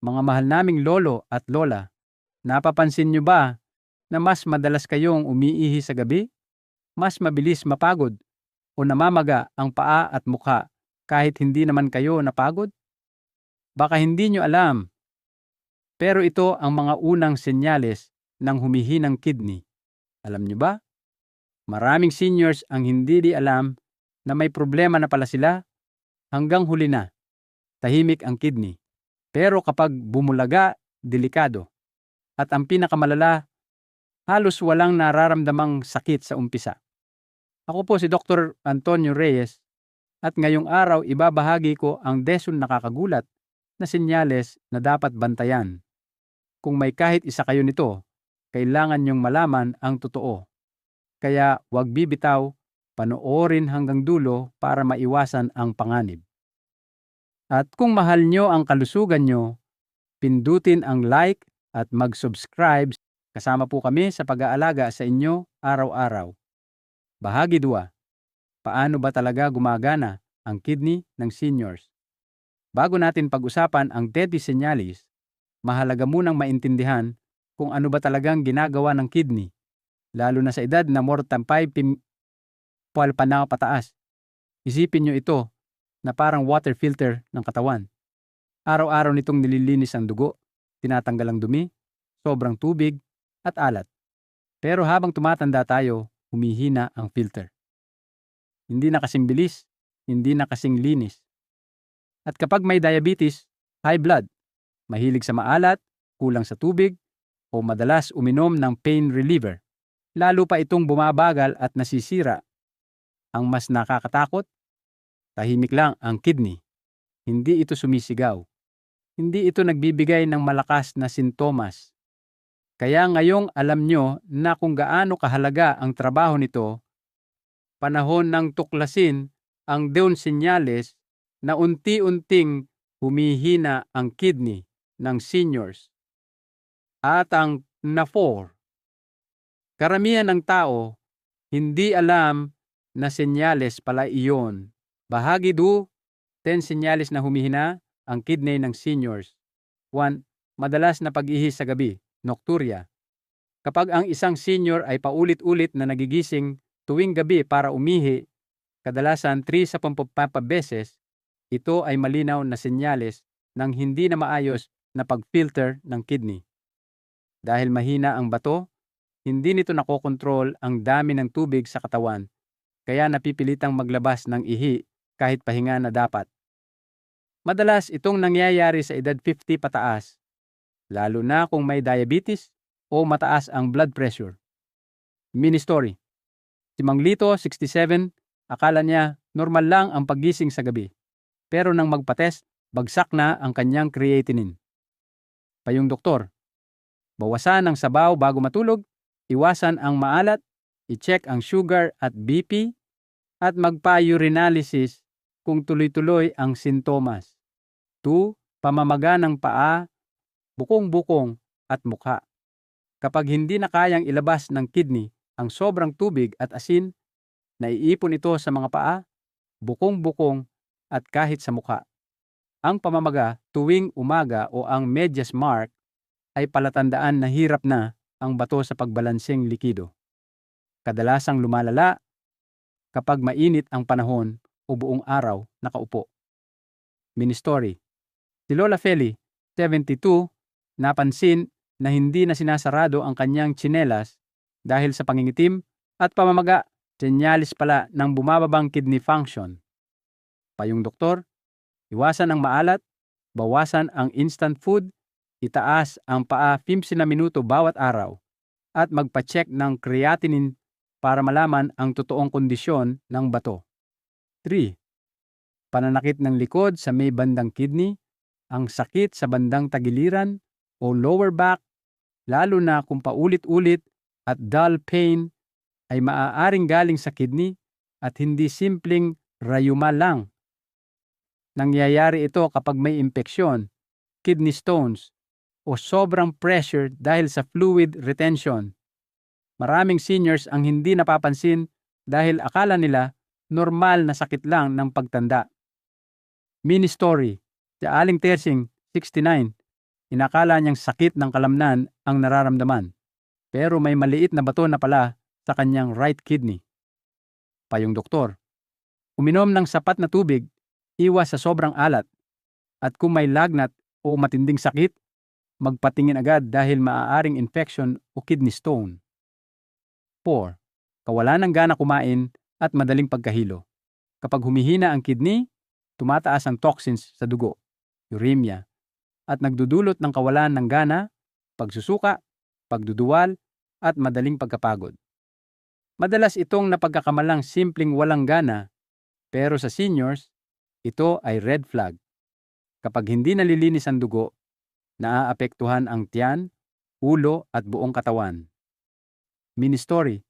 Mga mahal naming lolo at lola, napapansin nyo ba na mas madalas kayong umiihi sa gabi? Mas mabilis mapagod o namamaga ang paa at mukha kahit hindi naman kayo napagod? Baka hindi nyo alam, pero ito ang mga unang senyales ng humihinang kidney. Alam nyo ba? Maraming seniors ang hindi alam na may problema na pala sila hanggang huli na. Tahimik ang kidney. Pero kapag bumulaga, delikado. At ang pinakamalala, halos walang nararamdamang sakit sa umpisa. Ako po si Dr. Antonio Reyes at ngayong araw ibabahagi ko ang 10 nakakagulat na senyales na dapat bantayan. Kung may kahit isa kayo nito, kailangan niyong malaman ang totoo. Kaya huwag bibitaw, panoorin hanggang dulo para maiwasan ang panganib. At kung mahal nyo ang kalusugan nyo, pindutin ang like at mag-subscribe. Kasama po kami sa pag-aalaga sa inyo araw-araw. Bahagi 2. Paano ba talaga gumagana ang kidney ng seniors? Bago natin pag-usapan ang 10 senyalis, mahalaga munang maintindihan kung ano ba talagang ginagawa ng kidney, lalo na sa edad na more than 5 pa na pataas. Isipin nyo ito na parang water filter ng katawan. Araw-araw nitong nililinis ang dugo, tinatanggal ang dumi, sobrang tubig, at alat. Pero habang tumatanda tayo, humihina ang filter. Hindi na kasing bilis, hindi na kasing linis. At kapag may diabetes, high blood, mahilig sa maalat, kulang sa tubig, o madalas uminom ng pain reliever, lalo pa itong bumabagal at nasisira. Ang mas nakakatakot, tahimik lang ang kidney. Hindi ito sumisigaw. Hindi ito nagbibigay ng malakas na sintomas. Kaya ngayong alam nyo na kung gaano kahalaga ang trabaho nito, panahon ng tuklasin ang 10 senyales na unti-unting humihina ang kidney ng seniors. At ang 4. Karamihan ng tao hindi alam na senyales pala iyon. Bahagi 2, 10 senyales na humihina ang kidney ng seniors. 1. Madalas na pag-ihi sa gabi, nocturia. Kapag ang isang senior ay paulit-ulit na nagigising tuwing gabi para umihi, kadalasan 3 sa 10 beses, ito ay malinaw na senyales ng hindi na maayos na pag-filter ng kidney. Dahil mahina ang bato, hindi nito nakokontrol ang dami ng tubig sa katawan, kaya napipilitang maglabas ng ihi kahit pahinga na dapat. Madalas itong nangyayari sa edad 50 pataas, lalo na kung may diabetes o mataas ang blood pressure. Mini story. Si Mang Lito, 67, akala niya normal lang ang paggising sa gabi. Pero nang magpa-test, bagsak na ang kanyang creatinine. Payong doktor, bawasan ang sabaw bago matulog, iwasan ang maalat, i-check ang sugar at BP, at magpa-urinalysis kung tuloy-tuloy ang sintomas. 2. Pamamaga ng paa, bukong-bukong at mukha. Kapag hindi na kayang ilabas ng kidney ang sobrang tubig at asin, naiipon ito sa mga paa, bukong-bukong at kahit sa mukha. Ang pamamaga tuwing umaga o ang medyas mark ay palatandaan na hirap na ang bato sa pagbalanseng likido. Kadalasang lumalala kapag mainit ang panahon o buong araw nakaupo. Mini story. Si Lola Feli, 72, napansin na hindi na sinasarado ang kanyang tsinelas dahil sa pangingitim at pamamaga, senyalis pala ng bumababang kidney function. Payong doktor, iwasan ang maalat, bawasan ang instant food, itaas ang paa 15 na minuto bawat araw, at magpa-check ng creatinine para malaman ang totoong kondisyon ng bato. 3. Pananakit ng likod sa may bandang kidney, ang sakit sa bandang tagiliran o lower back, lalo na kung paulit-ulit at dull pain, ay maaaring galing sa kidney at hindi simpleng rayuma lang. Nangyayari ito kapag may impeksyon, kidney stones, o sobrang pressure dahil sa fluid retention. Maraming seniors ang hindi napapansin dahil akala nila normal na sakit lang ng pagtanda. Mini story. Si Aling Tersing, 69, Inakala niyang sakit ng kalamnan ang nararamdaman, pero may maliit na bato na pala sa kanyang right kidney. Payong doktor, uminom ng sapat na tubig, iwas sa sobrang alat, at kung may lagnat o matinding sakit, magpatingin agad dahil maaaring infection o kidney stone. 4. Kawalan ng gana kumain at madaling pagkahilo. Kapag humihina ang kidney, tumataas ang toxins sa dugo, uremia, at nagdudulot ng kawalan ng gana, pagsusuka, pagduduwal, at madaling pagkapagod. Madalas itong napagkakamalang simpleng walang gana, pero sa seniors, ito ay red flag. Kapag hindi nalilinis ang dugo, naaapektuhan ang tiyan, ulo at buong katawan. Mini story.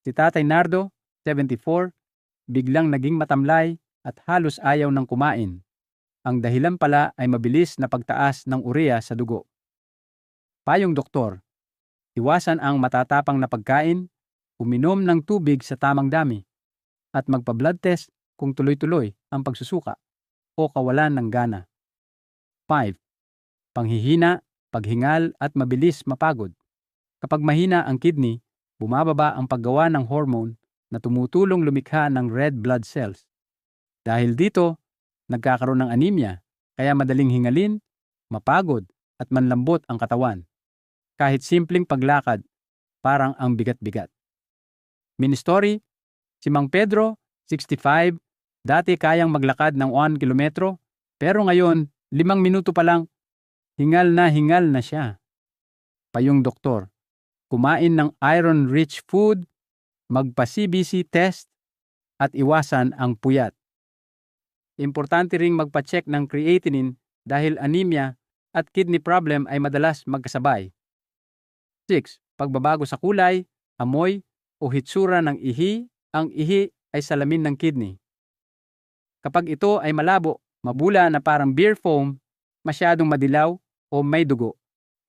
Si Tatay Nardo, 74, biglang naging matamlay at halos ayaw ng kumain. Ang dahilan pala ay mabilis na pagtaas ng urea sa dugo. Payong doktor, iwasan ang matatapang na pagkain, uminom ng tubig sa tamang dami, at magpa-blood test kung tuloy-tuloy ang pagsusuka o kawalan ng gana. 5. Panghihina, paghingal at mabilis mapagod. Kapag mahina ang kidney, bumababa ang paggawa ng hormone na tumutulong lumikha ng red blood cells. Dahil dito, nagkakaroon ng anemia, kaya madaling hingalin, mapagod at manlambot ang katawan. Kahit simpleng paglakad, parang ang bigat-bigat. Mini story, si Mang Pedro, 65, dati kayang maglakad ng 1 kilometro, pero ngayon, 5 minuto pa lang, hingal na siya. Payong doktor, kumain ng iron-rich food, magpa-CBC test, at iwasan ang puyat. Importante ring magpa-check ng creatinine dahil anemia at kidney problem ay madalas magkasabay. 6. Pagbabago sa kulay, amoy, o hitsura ng ihi, ang ihi ay salamin ng kidney. Kapag ito ay malabo, mabula na parang beer foam, masyadong madilaw, o may dugo,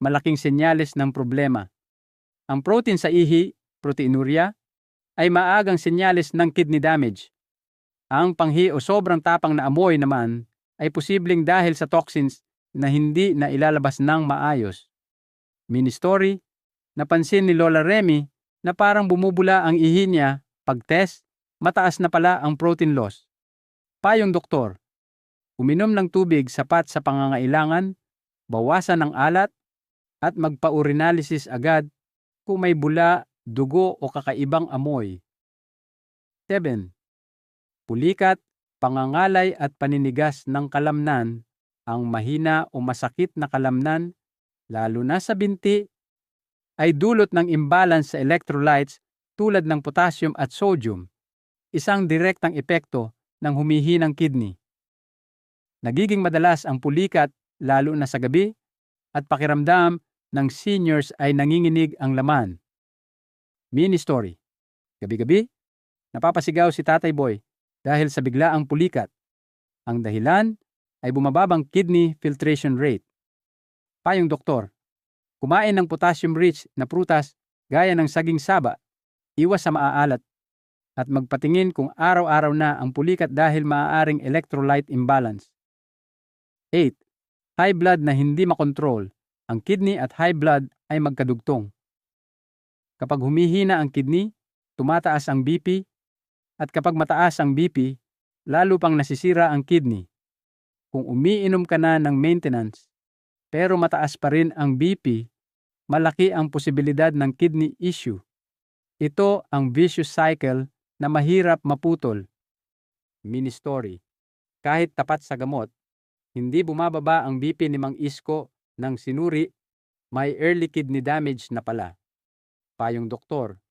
malaking senyales ng problema. Ang protein sa ihi, proteinuria, ay maagang senyales ng kidney damage. Ang panghi o sobrang tapang na amoy naman ay posibleng dahil sa toxins na hindi na ilalabas ng maayos. Mini story, napansin ni Lola Remy na parang bumubula ang ihi niya pag-test, mataas na pala ang protein loss. Payong doktor, uminom ng tubig sapat sa pangangailangan, bawasan ang alat, at magpa-urinalysis agad kung may bula, dugo o kakaibang amoy. 7. Pulikat, pangangalay at paninigas ng kalamnan. Ang mahina o masakit na kalamnan, lalo na sa binti, ay dulot ng imbalance sa electrolytes tulad ng potassium at sodium, isang direktang epekto ng humihinang kidney. Nagiging madalas ang pulikat lalo na sa gabi at pakiramdam ng seniors ay nanginginig ang laman. Mini story. Gabi-gabi, napapasigaw si Tatay Boy dahil sa biglaang pulikat. Ang dahilan ay bumababang kidney filtration rate. Payong doktor, kumain ng potassium-rich na prutas gaya ng saging saba, iwas sa maaalat, at magpatingin kung araw-araw na ang pulikat dahil maaaring electrolyte imbalance. 8. High blood na hindi makontrol. Ang kidney at high blood ay magkadugtong. Kapag humihina ang kidney, tumataas ang BP, at kapag mataas ang BP, lalo pang nasisira ang kidney. Kung umiinom ka na ng maintenance, pero mataas pa rin ang BP, malaki ang posibilidad ng kidney issue. Ito ang vicious cycle na mahirap maputol. Mini story. Kahit tapat sa gamot, hindi bumababa ang BP ni Mang Isko ng sinuri, may early kidney damage na pala. Payong doktor,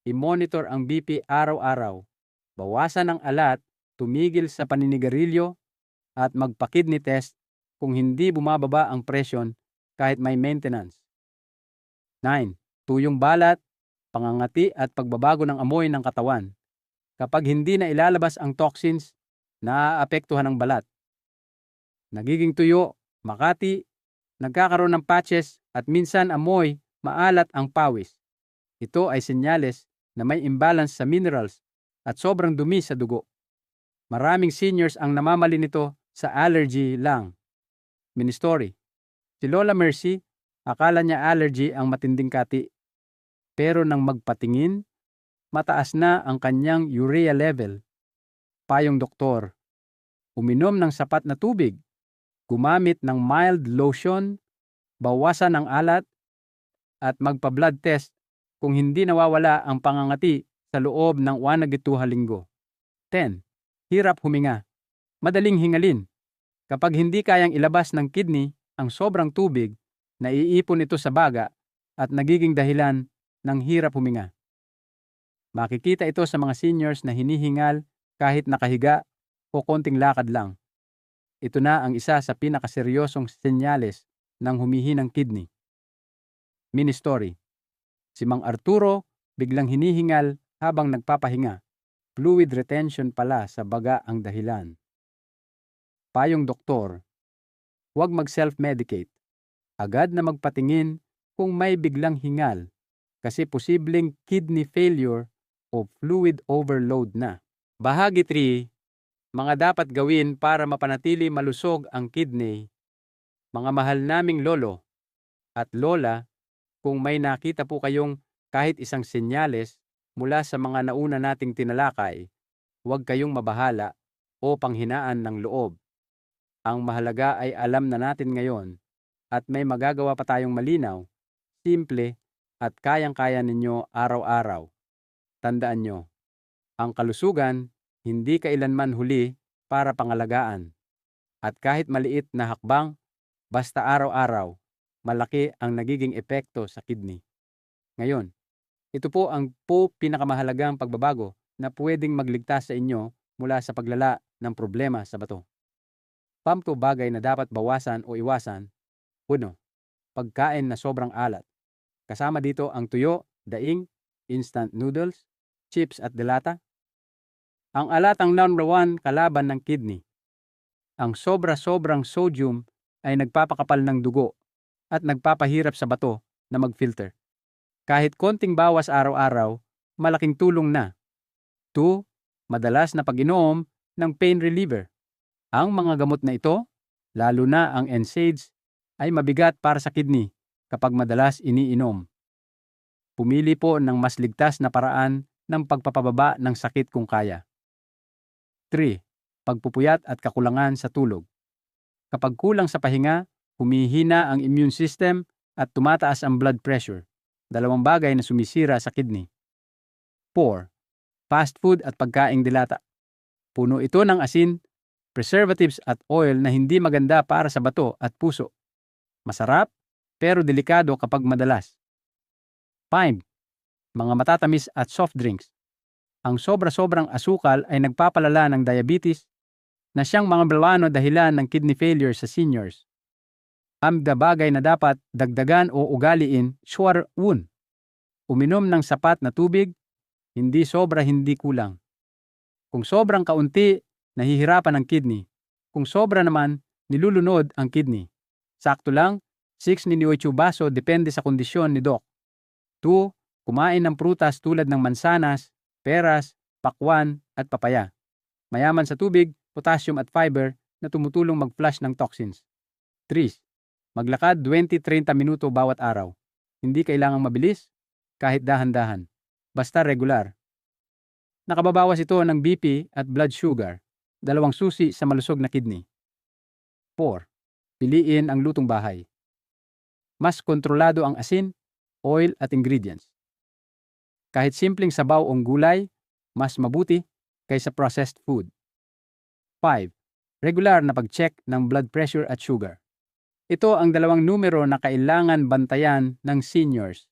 i-monitor ang BP araw-araw, bawasan ang alat, tumigil sa paninigarilyo, at magpa-kidney test kung hindi bumababa ang presyon kahit may maintenance. 9. Tuyong balat, pangangati at pagbabago ng amoy ng katawan. Kapag hindi na ilalabas ang toxins, naaapektuhan ang balat. Nagiging tuyo, makati, nagkakaroon ng patches at minsan amoy, maalat ang pawis. Ito ay senyales na may imbalance sa minerals at sobrang dumi sa dugo. Maraming seniors ang namamali nito sa allergy lang. Mini story. Si Lola Mercy, akala niya allergy ang matinding kati. Pero nang magpatingin, mataas na ang kanyang urea level. Payong doktor, uminom ng sapat na tubig, gumamit ng mild lotion, bawasan ang alat, at magpa-blood test kung hindi nawawala ang pangangati sa loob ng 1 hanggang 2 linggo. 10. Hirap huminga. Madaling hingalin. Kapag hindi kayang ilabas ng kidney ang sobrang tubig, naiipon ito sa baga at nagiging dahilan ng hirap huminga. Makikita ito sa mga seniors na hinihingal kahit nakahiga o konting lakad lang. Ito na ang isa sa pinakaseryosong senyales ng humihinang kidney. Mini story. Si Mang Arturo biglang hinihingal habang nagpapahinga. Fluid retention pala sa baga ang dahilan. Payong doktor, huwag mag-self-medicate. Agad na magpatingin kung may biglang hingal kasi posibleng kidney failure o fluid overload na. Bahagi 3, mga dapat gawin para mapanatili malusog ang kidney. Mga mahal naming lolo at lola, kung may nakita po kayong kahit isang senyales mula sa mga nauna nating tinalakay, huwag kayong mabahala o panghinaan ng loob. Ang mahalaga ay alam na natin ngayon at may magagawa pa tayong malinaw, simple at kayang-kaya ninyo araw-araw. Tandaan nyo, ang kalusugan hindi kailanman huli para pangalagaan. At kahit maliit na hakbang, basta araw-araw, malaki ang nagiging epekto sa kidney. Ngayon, ito po ang pinakamahalagang pagbabago na pwedeng magligtas sa inyo mula sa paglala ng problema sa bato. 5 bagay na dapat bawasan o iwasan. 1. Pagkain na sobrang alat. Kasama dito ang tuyo, daing, instant noodles, chips at delata. Ang alat ang number 1 kalaban ng kidney. Ang sobra-sobrang sodium ay nagpapakapal ng dugo at nagpapahirap sa bato na mag-filter. Kahit konting bawas araw-araw, malaking tulong na. 2. Madalas na pag-inom ng pain reliever. Ang mga gamot na ito, lalo na ang NSAIDs, ay mabigat para sa kidney kapag madalas iniinom. Pumili po ng mas ligtas na paraan ng pagpapababa ng sakit kung kaya. 3. Pagpupuyat at kakulangan sa tulog. Kapag kulang sa pahinga, humihina ang immune system at tumataas ang blood pressure. 2 bagay na sumisira sa kidney. 4. Fast food at pagkaing dilata. Puno ito ng asin, preservatives at oil na hindi maganda para sa bato at puso. Masarap, pero delikado kapag madalas. 5. Mga matatamis at soft drinks. Ang sobra-sobrang asukal ay nagpapalala ng diabetes na siyang mga bilano dahilan ng kidney failure sa seniors. Ang bagay na dapat dagdagan o ugaliin, sure 1. Uminom ng sapat na tubig, hindi sobra hindi kulang. Kung sobrang kaunti, nahihirapan ang kidney. Kung sobra naman, nilulunod ang kidney. Sakto lang, 6 ni 8 baso depende sa kondisyon ni Doc. 2. Kumain ng prutas tulad ng mansanas, peras, pakwan at papaya. Mayaman sa tubig, potassium at fiber na tumutulong mag-flush ng toxins. 3. Maglakad 20-30 minuto bawat araw. Hindi kailangang mabilis, kahit dahan-dahan. Basta regular. Nakababawas ito ng BP at blood sugar, 2 susi sa malusog na kidney. 4. Piliin ang lutong bahay. Mas kontrolado ang asin, oil at ingredients. Kahit simpleng sabaw o gulay, mas mabuti kaysa processed food. 5. Regular na pag-check ng blood pressure at sugar. Ito ang 2 numero na kailangan bantayan ng seniors.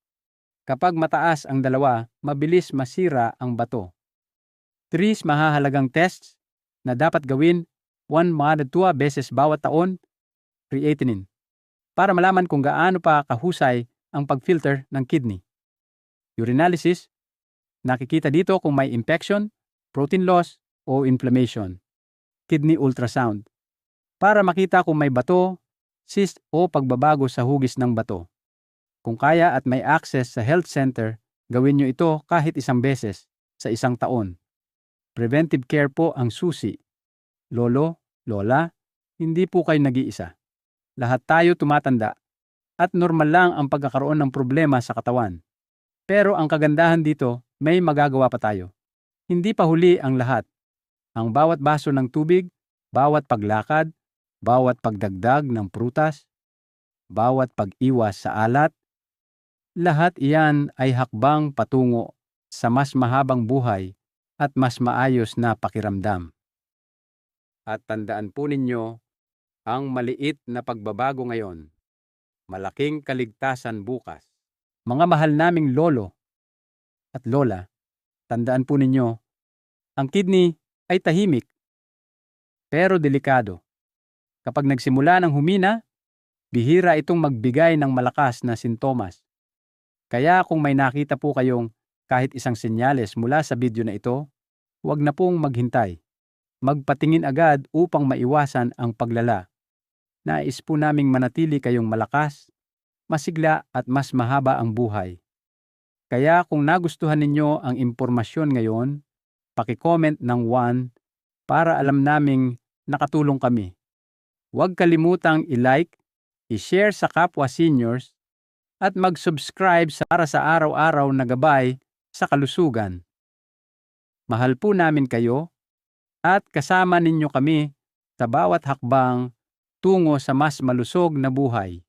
Kapag mataas ang 2, mabilis masira ang bato. 3 mahahalagang tests na dapat gawin 1-2 beses bawat taon, creatinine, para malaman kung gaano pa kahusay ang pag-filter ng kidney. Urinalysis, nakikita dito kung may infection, protein loss, o inflammation. Kidney ultrasound, para makita kung may bato, cyst o pagbabago sa hugis ng bato. Kung kaya at may access sa health center, gawin nyo ito kahit 1 beses sa 1 taon. Preventive care po ang susi. Lolo, lola, hindi po kayo nag-iisa. Lahat tayo tumatanda at normal lang ang pagkakaroon ng problema sa katawan. Pero ang kagandahan dito, may magagawa pa tayo. Hindi pa huli ang lahat. Ang bawat baso ng tubig, bawat paglakad, bawat pagdagdag ng prutas, bawat pag-iwas sa alat, lahat iyan ay hakbang patungo sa mas mahabang buhay at mas maayos na pakiramdam. At tandaan po ninyo, ang maliit na pagbabago ngayon, malaking kaligtasan bukas. Mga mahal naming lolo at lola, tandaan po ninyo, ang kidney ay tahimik pero delikado. Kapag nagsimula ng humina, bihira itong magbigay ng malakas na sintomas. Kaya kung may nakita po kayong kahit isang senyales mula sa video na ito, huwag na pong maghintay. Magpatingin agad upang maiwasan ang paglala. Nais po naming manatili kayong malakas, masigla at mas mahaba ang buhay. Kaya kung nagustuhan ninyo ang impormasyon ngayon, paki-comment ng 1 para alam naming nakatulong kami. Huwag kalimutang i-like, i-share sa kapwa seniors, at mag-subscribe para sa araw-araw na gabay sa kalusugan. Mahal po namin kayo at kasama ninyo kami sa bawat hakbang tungo sa mas malusog na buhay.